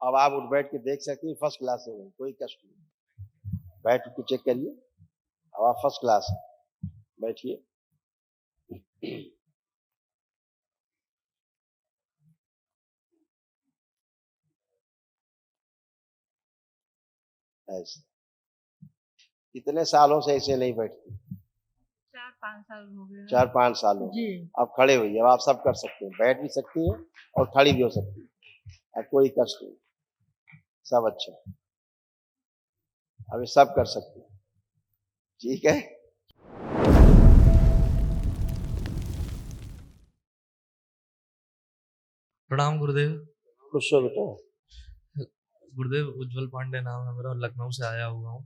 अब आप उठ बैठ के देख सकती हैं, फर्स्ट क्लास है, कोई कष्ट नहीं। बैठ के चेक करिए, अब आप फर्स्ट क्लास है। बैठिए। ऐसे कितने सालों से ऐसे नहीं बैठती? 4-5 साल हो गए 4-5 सालों जी। अब खड़े हुई, अब आप सब कर सकते हैं, बैठ भी सकती हैं और खड़ी भी हो सकती है। अब कोई कष्ट नहीं, सब अच्छा, अब ये सब कर सकते हैं। ठीक है। प्रणाम गुरुदेव। खुश हो बेटा। गुरुदेव उज्जवल पांडे नाम है मेरा और लखनऊ से आया हुआ हूँ।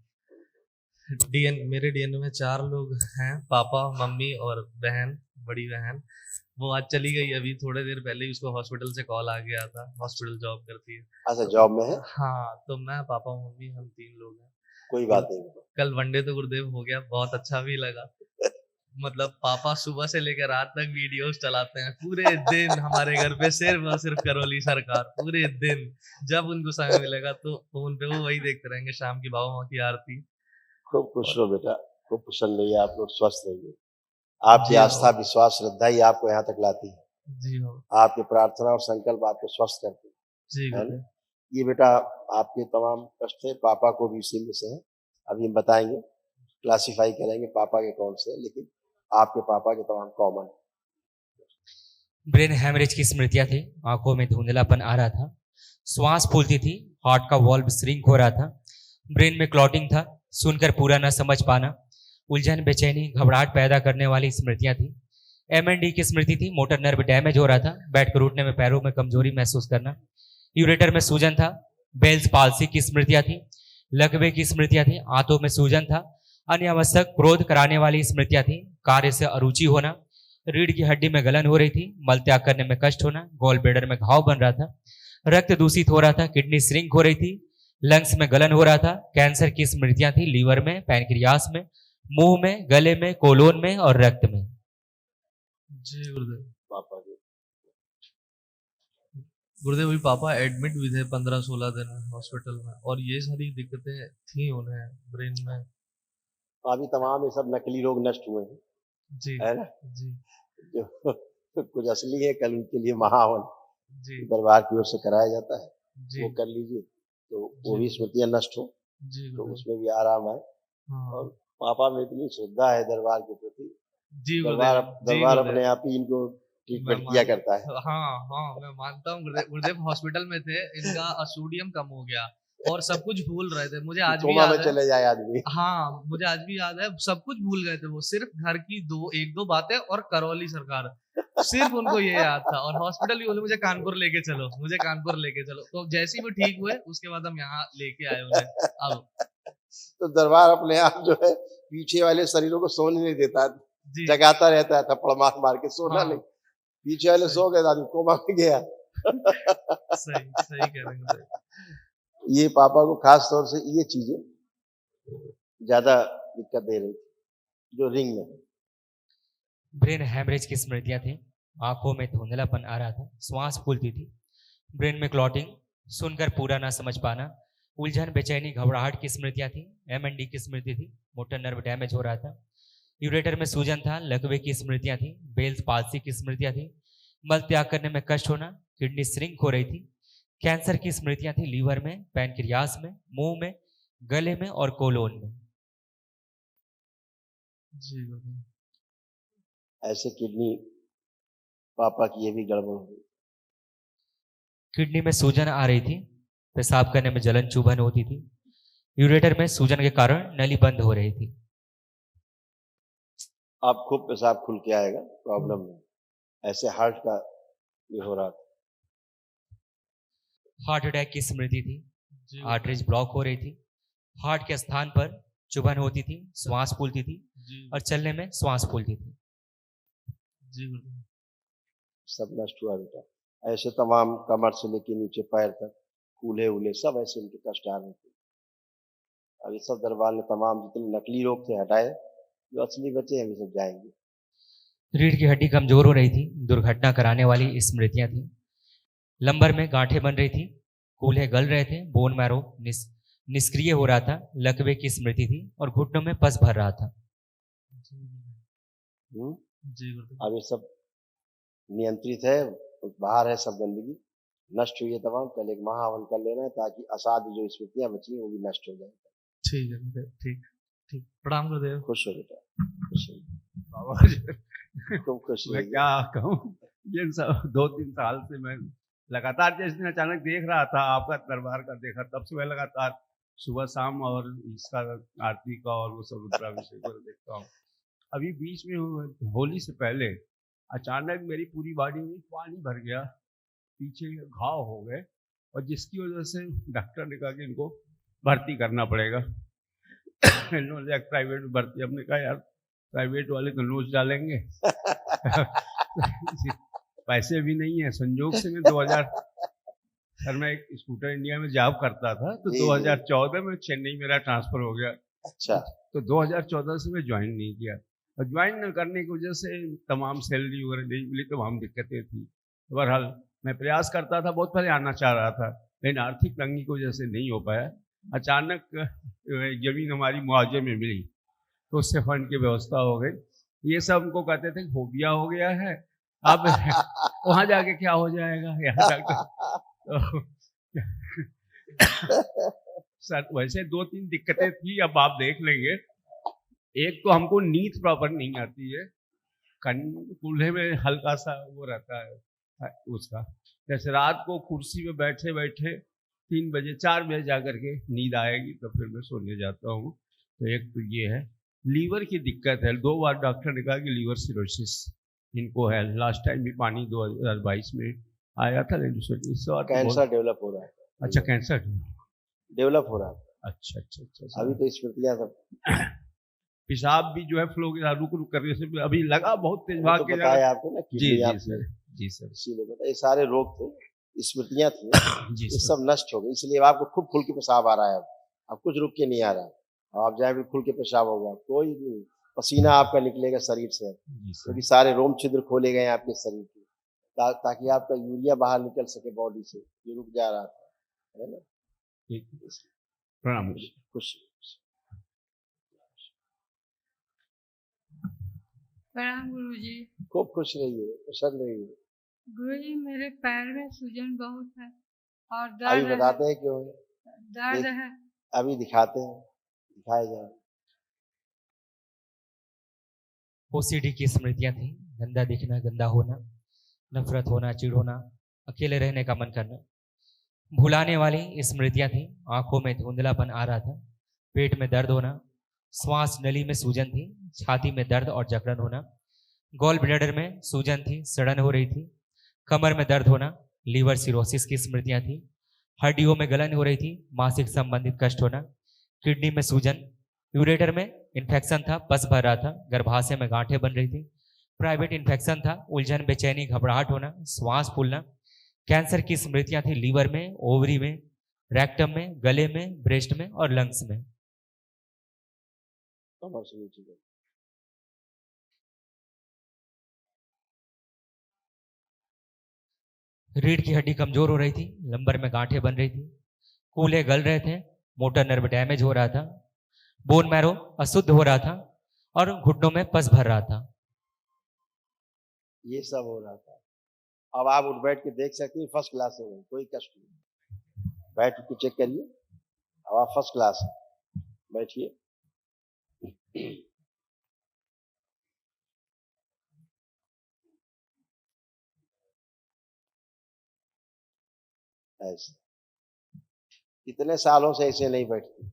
मेरे डीएनए में 4 लोग हैं, पापा, मम्मी और बहन, बड़ी बहन। वो आज चली गई, अभी थोड़े देर पहले ही उसको हॉस्पिटल से कॉल आ गया था। हॉस्पिटल जॉब करती है। अच्छा, जॉब में है? हाँ, तो मैं, पापा, मम्मी, हम 3 लोग हैं। कोई बात नहीं। कल वनडे तो गुरुदेव हो गया, बहुत अच्छा भी लगा। मतलब पापा सुबह से लेकर रात तक वीडियोस चलाते हैं, पूरे दिन हमारे घर पे सिर्फ और सिर्फ करौली सरकार, पूरे दिन। जब उनको समय मिलेगा तो फोन पे वो वही देखते रहेंगे, शाम की बाबा माँ की आरती। खूब खुश रहो बेटा, खूब प्रसन्न रहिए, आप लोग स्वस्थ रहिए। आपकी जी आस्था, विश्वास, श्रद्धा ही आपको यहाँ तक लाती है। जी हो। आपकी प्रार्थना और संकल्प आपको स्वस्थ करते जी हैं, है ना? गुरुदेव। ये बेटा आपके तमाम कष्ट है, पापा को भी इसी में से है। अभी हम बताएंगे, क्लासिफाई करेंगे पापा के कौन से, लेकिन आपके पापा के तमाम कॉमन। ब्रेन हैमरेज की स्मृतियां थी, आंखों में धुंधलापन आ रहा था, श्वास फूलती थी, हार्ट का वॉल्व श्रिंक हो रहा था, ब्रेन में क्लॉटिंग था, सुनकर पूरा न समझ पाना, उलझन, बेचैनी, घबराहट पैदा करने वाली स्मृतियां थी। एमएनडी की स्मृति थी, मोटर नर्व डैमेज हो रहा था, बैठकर उठने में पैरों में कमजोरी महसूस करना, यूरेटर में सूजन था, बेल्स पाल्सी की स्मृतियां थी, लकवे की स्मृतियां थी, आंतों में सूजन था, अनावश्यक क्रोध कराने वाली स्मृतियां थी, कार्य से अरुचि होना, रीढ़ की हड्डी में गलन हो रही थी, मल त्याग करने में कष्ट होना, गॉल ब्लैडर में घाव बन रहा था, रक्त दूषित हो रहा था, किडनी श्रिंक हो रही थी, लंग्स में गलन हो रहा था, कैंसर की स्मृतियां थी, लीवर में, पैनक्रियास में, मुंह में, गले में, कोलोन में और रक्त में। जी गुरुदेव। पापा के गुरुदेव अभी पापा एडमिट भी थे 15-16 दिन हॉस्पिटल में, और ये सारी दिक्कतें थी उन्हें ब्रेन में। अभी तमाम ये सब नकली रोग नष्ट हुए हैं, जी है ना? जी जो कुछ असली है, कल उनके लिए महावन जी दरबार की ओर से कराया जाता है, जी वो कर लीजिए तो वो जी भी स्मृतियां नष्ट हो, जी तो गुरुदेव। उसमें भी आराम आए। हाँ और पापा में इतनी श्रद्धा है दरबार के प्रति, जी दरबार गुरुदेव। जी दरबार गुरुदेव। अपने आप ही इनको मैं ट्रीटमेंट किया मान करता है। हाँ हाँ मैं मानता हूँ गुरुदेव। गुरुदेव हॉस्पिटल में थे, इनका सोडियम कम हो गया और सब कुछ भूल रहे थे, मुझे आज भी कोमा में याद है। चले जाए आदमी। हाँ मुझे आज भी याद है, सब कुछ भूल गए थे वो, सिर्फ घर की एक दो बातें और करौली सरकार, सिर्फ उनको ये याद था। और हॉस्पिटल भी बोले मुझे कानपुर लेके चलो, मुझे कानपुर लेके चलो, तो जैसे ही वो ठीक हुए उसके बाद हम यहाँ लेके आए उन्हें। अब तो दरबार अपने आप जो है पीछे वाले शरीरों को सोने नहीं देता, जी जगाता रहता है, थप्पड़ मार मार के, सोना हाँ नहीं। पीछे वाले सही सो गए, आदमी कोमा में गया। सही सही कह रहे हैं गुरुदेव। ये पापा को खास तौर से ये चीजें ज्यादा दिक्कत दे रही थी, जो रिंग में। ब्रेन हैमरेज की स्मृतियां थी, आंखों में धुंधलापन आ रहा था, श्वास फूलती थी, ब्रेन में क्लॉटिंग, सुनकर पूरा ना समझ पाना, उलझन, बेचैनी, घबराहट की स्मृतियां थी, एमएनडी की स्मृति थी, मोटर नर्व डैमेज हो रहा था, यूरेटर में सूजन था, लकवे की स्मृतियां थी, बेल्स पाल्सी की स्मृतियां थी, मल त्याग करने में कष्ट होना, किडनी श्रिंक हो रही थी, कैंसर की स्मृतियां थी, लीवर में, पैनक्रियास में, मुंह में, गले में और कोलोन में। जी गुरुदेव। ऐसे किडनी पापा की ये भी गड़बड़ हो गई। किडनी में सूजन आ रही थी, पेशाब करने में जलन चुभन होती थी, यूरेटर में सूजन के कारण नली बंद हो रही थी। अब खूब पेशाब खुल के आएगा, प्रॉब्लम नहीं। ऐसे हार्ट का भी हो रहा था। हार्ट अटैक की स्मृति थी, जी आर्टरीज ब्लॉक हो रही थी, हार्ट के स्थान पर चुभन होती थी, श्वास फूलती थी जी और चलने में श्वास फूलती थी। जी गुरुदेव। सब नष्ट हुआ बेटा। ऐसे तमाम कमर से लेके नीचे पैर तक, कूल्हे उल्हे सब ऐसे इनके कष्ट आ रहे थे। अब ये सब दरबार ने तमाम जितने नकली रोग थे हटाए, जो असली बचे हैं वे सब जाएंगे। रीढ़ की हड्डी कमजोर हो रही थी, दुर्घटना कराने वाली स्मृतियां थी, लंबर में गांठें बन रही थी, कूल्हे गल रहे थे, बोन मैरो निष्क्रिय हो रहा था, लकवे की स्मृति थी और घुटनों में पस भर रहा था। हम्म? जी गुरुदेव। अब ये सब नियंत्रित है, बाहर है सब गंदगी, नष्ट हुई है तमाम। पहले एक महाहवन कर लेना है ताकि असाध्य जो स्मृतियां बची हैं वो भी नष्ट हो जाए। ठीक है गुरुदेव, ठीक ठीक। प्रणाम गुरुदेव। खुश हो बेटा, खुश हो, बाबा जी, खूब खुश मैं रहिए। क्या कहूँ, ये सब 2-3 साल से मैं लगातार, जिस दिन अचानक देख रहा था आपका दरबार का देखा, तब से मैं लगातार सुबह शाम और इसका आरती का और वो सब रुद्राभिषेक को देखता हूँ। अभी बीच में होली से पहले अचानक मेरी पूरी बॉडी में पानी भर गया, पीछे घाव हो गए, और जिसकी वजह से डॉक्टर ने कहा कि इनको भर्ती करना पड़ेगा। इन्होंने एक प्राइवेट में भर्ती, हमने कहा यार प्राइवेट वाले तो नोच डालेंगे। पैसे भी नहीं है। संजोग से मैं 2000 सर मैं एक स्कूटर इंडिया में जॉब करता था, तो जी, 2014 में चेन्नई मेरा ट्रांसफर हो गया, अच्छा, तो 2014 से मैं ज्वाइन नहीं किया, और ज्वाइन न करने की वजह से तमाम सैलरी वगैरह नहीं मिली, तमाम दिक्कतें थी। बहरहाल मैं प्रयास करता था, बहुत पहले आना चाह रहा था, लेकिन आर्थिक तंगी की वजह से नहीं हो पाया। अचानक जमीन हमारी मुआवजे में मिली, तो उससे फंड की व्यवस्था हो गई। ये सब हमको कहते थे फोबिया हो गया है, अब वहाँ जाके क्या हो जाएगा, यहाँ जाकर तो सर वैसे 2-3 दिक्कतें थी, अब आप देख लेंगे। एक तो हमको नींद प्रॉपर नहीं आती है, कूल्हे में हल्का सा वो रहता है उसका, जैसे रात को कुर्सी में बैठे बैठे 3 बजे 4 बजे जा करके नींद आएगी, तो फिर मैं सोने जाता हूँ। तो एक तो ये है, लीवर की दिक्कत है, 2 बार डॉक्टर ने कहा कि लीवर सिरोसिस इनको है। लास्ट टाइम भी पानी 2022 में आया था, लेकिन इस बार कैंसर डेवलप हो रहा है। अच्छा कैंसर डेवलप हो रहा है अच्छा अच्छा अच्छा। अभी, तो स्मृतियां सब पेशाब भी जो है फ्लो के साथ रुक रुक करने से अभी लगा बहुत तेज वो भाग तो के बताया आपको ना, जी किडनी जी आपकी, सर, जी सर, इसीलिए बताया, ये सारे रोग थे, स्मृतियां थी, जी ये सर, सब नष्ट हो गई, इसलिए अब आपको खूब खुल के पेशाब आ रहा है। अब कुछ रुक के नहीं आ रहा है, अब आप जाए भी खुल के पेशाब होगा, कोई नहीं, पसीना आपका निकलेगा शरीर से, जी सर, क्योंकि सारे रोम छिद्र खोले गए हैं आपके शरीर के, ताकि आपका यूरिया बाहर निकल सके बॉडी से, ये रुक जा रहा था, है ना। ठीक, प्रणाम। खुश प्रणाम गुरुजी। खूब खुश रहिए, प्रसन्न रहिए। गुरुजी मेरे पैर में सूजन बहुत है और अभी दर्द बताते है, हैं क्यों है, दर्द देख- है। अभी दिखाते हैं, दिखाए जाए। ओसीडी की स्मृतियां थी, गंदा दिखना, गंदा होना, नफरत होना, चिढ़ होना, अकेले रहने का मन करना। भुलाने वाली स्मृतियां थी, आंखों में धुंधलापन आ रहा था, पेट में दर्द होना, श्वास नली में सूजन थी, छाती में दर्द और जकड़न होना, गॉल ब्लैडर में सूजन थी, सड़न हो रही थी, कमर में दर्द होना, लीवर सिरोसिस की स्मृतियां थी, हड्डियों में गलन हो रही थी, मासिक संबंधित कष्ट होना, किडनी में सूजन, यूरेटर में इन्फेक्शन था, पस भर रहा था, गर्भाशय में गांठें बन रही थी, प्राइवेट इन्फेक्शन था, उलझन, बेचैनी, घबराहट होना, श्वास फूलना, कैंसर की स्मृतियां थी, लीवर में, ओवरी में, रेक्टम में, गले में, ब्रेस्ट में और लंग्स में। कमर से नीचे गए। रीढ़ की हड्डी कमजोर हो रही थी, लंबर में गांठें बन रही थी, कूल्हे गल रहे थे, मोटर नर्व डैमेज हो रहा था, बोन मैरो अशुद्ध हो रहा था और घुटनों में पस भर रहा था। ये सब हो रहा था। अब आप उठ बैठ के देख सकते हैं, फर्स्ट क्लास हो गई, कोई कष्ट नहीं। बैठ के चेक करिए, अब आप फर्स्ट क्लास हैं। बैठिए। ऐसे कितने सालों से ऐसे नहीं बैठती?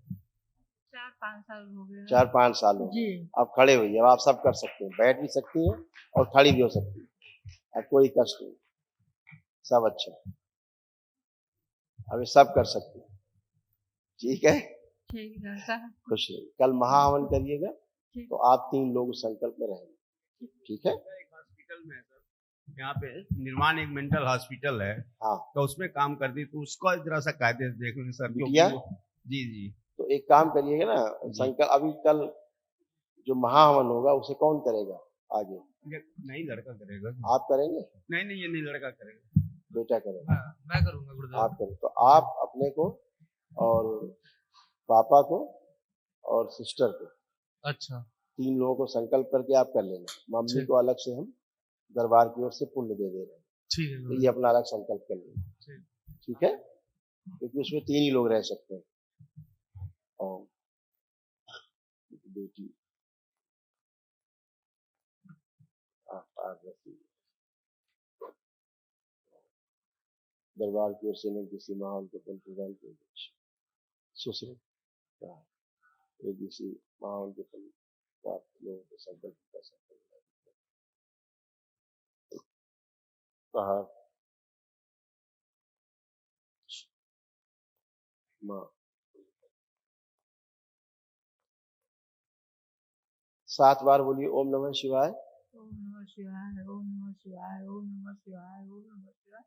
4-5 साल हो गए हैं। 4-5 सालों जी। अब खड़े हुई, अब आप सब कर सकते हैं, बैठ भी सकती हैं और खड़ी भी हो सकती हैं, अब कोई कष्ट नहीं, सब अच्छा है। अब ये सब कर सकती हैं, ठीक है। ठीक रहता है। खुश रहिए। कल महाहवन करिएगा ठीक। तो आप 3 लोग संकल्प में रहेंगे, ठीक है। एक हॉस्पिटल में है सर, यहाँ पे निर्माण एक मेंटल हॉस्पिटल है, हाँ, तो उसमें काम कर दी, तो उसको जरा सा कायदे से देख लें सर, क्योंकि बिटिया? जी जी तो एक काम करिएगा ना, संकल्प अभी कल जो महाहवन होगा उसे कौन करेगा आगे? ये नहीं लड़का करेगा, आप करेंगे? नहीं नहीं ये नहीं लड़का करेगा, बेटा करेगा। मैं करूंगा गुरुदेव। आप करो तो आप अपने को और पापा को और सिस्टर को, अच्छा 3 लोगों को संकल्प करके आप कर लेना। मम्मी ठीक। को अलग से हम दरबार की ओर से पुण्य दे रहे हैं, ठीक है तो गुरुदेव। ये अपना अलग संकल्प कर लेना। ठीक। ठीक है, क्योंकि उसमें 3 ही लोग रह सकते हैं। और बेटी पार्वती दरबार की ओर से ने किसी माहौल को पुण्य प्रदान किया, सुश्री एक किसी माहौल के पुण्य प्राप्त लोगों को संकल्प कर सकते हैं। कहा माँ 7 बार बोलिए ओम नमः शिवाय। ओम नमः शिवाय, ओम नमः शिवाय, ओम नमः शिवाय, ओम नमः शिवाय,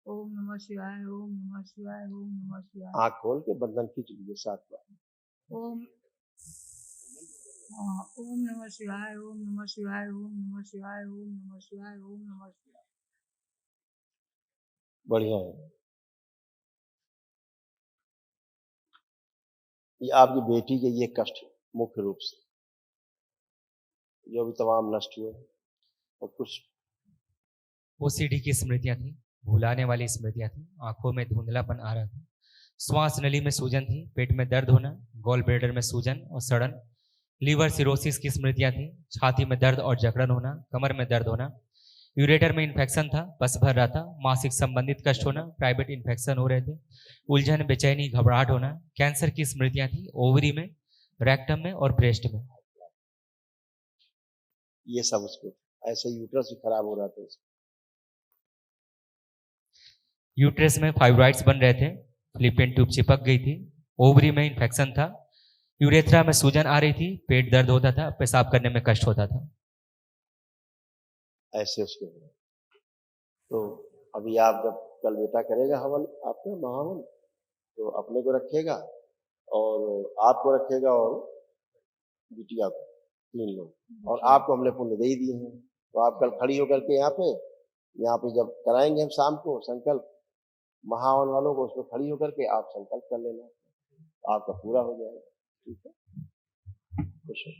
ओम नमः शिवाय, ओम नमः शिवाय, ओम नमः शिवाय। आंख खोल के बंधन खींच लीजिए 7 बार। ओम ओम नमः शिवाय, ओम नमः शिवाय, ओम नमः शिवाय, ओम नमः शिवाय, ओम नमः शिवाय। बढ़िया है। ये आपकी बेटी के ये कष्ट है, मुख्य रूप से जो भी तमाम नष्ट हुए, और कुछ ओसीडी की स्मृतियां थी, भुलाने वाली स्मृतियां थी। आंखों में धुंधलापन आ रहा था, श्वास नली में सूजन थी, पेट में दर्द होना, गॉल ब्लैडर में सूजन और सड़न, लीवर सिरोसिस की स्मृतियां थी, छाती में दर्द और जकड़न होना, कमर में दर्द होना, यूरेटर में इन्फेक्शन था, बस भर रहा था, मासिक संबंधित कष्ट होना, प्राइवेट इन्फेक्शन हो रहे थे, उलझन, बेचैनी, घबराहट होना, कैंसर की स्मृतियां थी, ओवरी में, रेक्टम में और ब्रेस्ट में। ये सब उसको ऐसे यूट्रस भी खराब हो रहा था उसका। यूट्रस में फाइब्रॉइड्स बन रहे थे, फिलिपियन ट्यूब चिपक गई थी, ओवरी में इन्फेक्शन था, यूरेथ्रा में सूजन आ रही थी, पेट दर्द होता था, पेशाब करने में कष्ट होता था। ऐसे उसके हो रहा। तो अभी आप जब कल बेटा करेगा हवन आपका महावन, तो अपने को रखेगा और आपको रखेगा और बिटिया को, 3 लोग। और आपको हमने पुण्य दे ही दिए हैं, तो आप कल खड़ी होकर के यहाँ पे जब कराएंगे हम शाम को संकल्प महावन वालों को, उसमें खड़ी होकर के आप संकल्प कर लेना, आपका पूरा हो जाएगा। ठीक है, खुश हो।